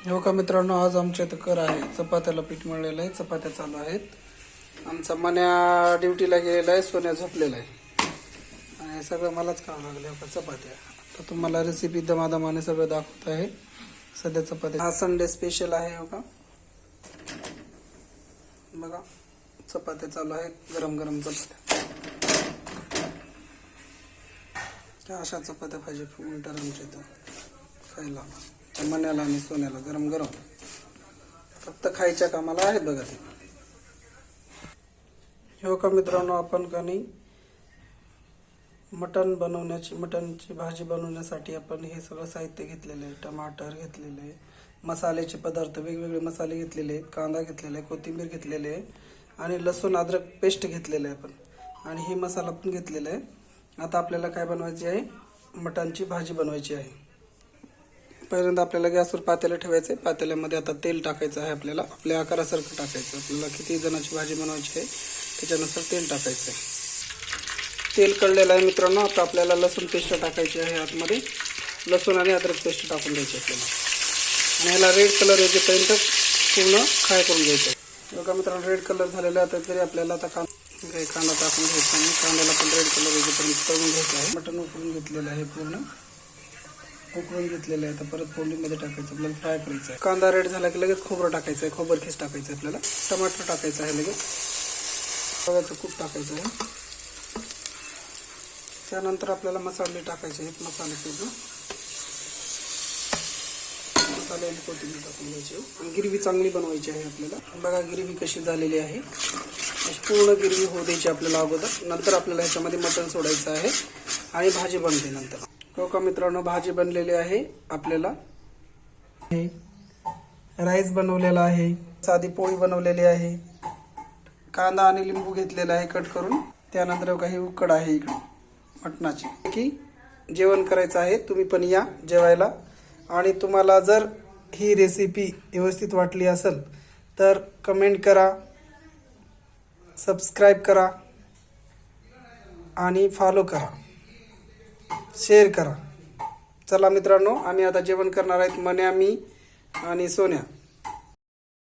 हो का मित्रांनो, आज आमच्या इथं कर आहे. चपात्याला पीठ मळलेलं आहे, चपात्या चालू आहेत. आमचा मन्या ड्युटीला गेलेला आहे, सोन्या झोपलेला आहे आणि हे सगळं मलाच करावं लागलं. हो का चपात्या. तर तुम्हाला रेसिपी दमादमाने सगळं दाखवत आहे. सध्या चपात्या हा संडे स्पेशल आहे. हो का बघा, चपात्या चालू आहेत, गरम गरम चपात्या. अशा चपात्या पाहिजे उलटा आमच्या इथं खायला. मन्याला आणि सोन्याला गरम गरम फक्त खायच्या कामाला आहेत बघा ते. हो का मित्रांनो, आपण काही मटनची भाजी बनवण्यासाठी आपण हे सगळं साहित्य घेतलेलं आहे. टमाटर घेतलेले आहे, मसाल्याचे पदार्थ वेगवेगळे मसाले घेतलेले आहेत, कांदा घेतलेला आहे, कोथिंबीर घेतलेले आहे आणि लसूण अद्रक पेस्ट घेतलेलं आहे आपण, आणि ही मसाला पण घेतलेला आहे. आता आपल्याला काय बनवायची आहे, मटनची भाजी बनवायची आहे. पहिल्यांदा आपल्याला गॅसवर पातेलं ठेवायचं आहे. पातेल्यामध्ये आता तेल टाकायचं आहे. आपल्याला आपल्या आकारासारखं टाकायचं. आपल्याला किती जणांची भाजी बनवायची आहे त्याच्यानुसार तेल टाकायचं आहे. तेल कळलेलं आहे मित्रांनो. आता आपल्याला लसूण पेस्ट टाकायची आहे. आतमध्ये लसूण आणि अद्रक पेस्ट टाकून द्यायची आपल्याला, आणि ह्याला रेड कलर येतेपर्यंत पूर्ण फ्राय करून घ्यायचं आहे. बघा मित्रांनो, रेड कलर झालेला आहे. तरी आपल्याला आता कांदा टाकून घ्यायचा आणि कांद्याला पण रेड कलर येतेपर्यंत तळून घ्यायचं आहे. मटण उकळून घेतलेलं आहे, पूर्ण उकळून घेतलेलं आहे. आता परत फोडणीमध्ये टाकायचं, आपल्याला फ्राय करायचं आहे. कांदा रेड झाला की लगेच खोबरं टाकायचं आहे, खोबरखीस टाकायचं आहे आपल्याला, टमाटर टाकायचं आहे, लगेच रव्याचं कूट टाकायचं आहे. त्यानंतर आपल्याला मसाले टाकायचे आहेत. मसाले आणि कोथिंबीर टाकून घ्यायची आणि गिरवी चांगली बनवायची आहे आपल्याला. बघा गिरवी कशी झालेली आहे. पूर्ण गिरवी होऊ द्यायची आपल्याला अगोदर, नंतर आपल्याला ह्याच्यामध्ये मटण सोडायचं आहे आणि भाजी बनते नंतर. हो का मित्रांनो, भाजी बनलेली आहे. आपल्याला राईस बनवलेला आहे, साधी पोळी बनवलेली आहे, कांदा आणि लिंबू घेतलेला आहे कट करून. त्यानंतर काही उकड आहे इकडे मटणाची, की जेवण करायचं आहे. तुम्ही पण या जेवायला. आणि तुम्हाला जर ही रेसिपी व्यवस्थित वाटली असेल तर कमेंट करा, सबस्क्राईब करा आणि फॉलो करा, शेअर करा. चला मित्रांनो, आम्ही आता जेवण करणार आहेत, मन्या, मी आणि सोन्या.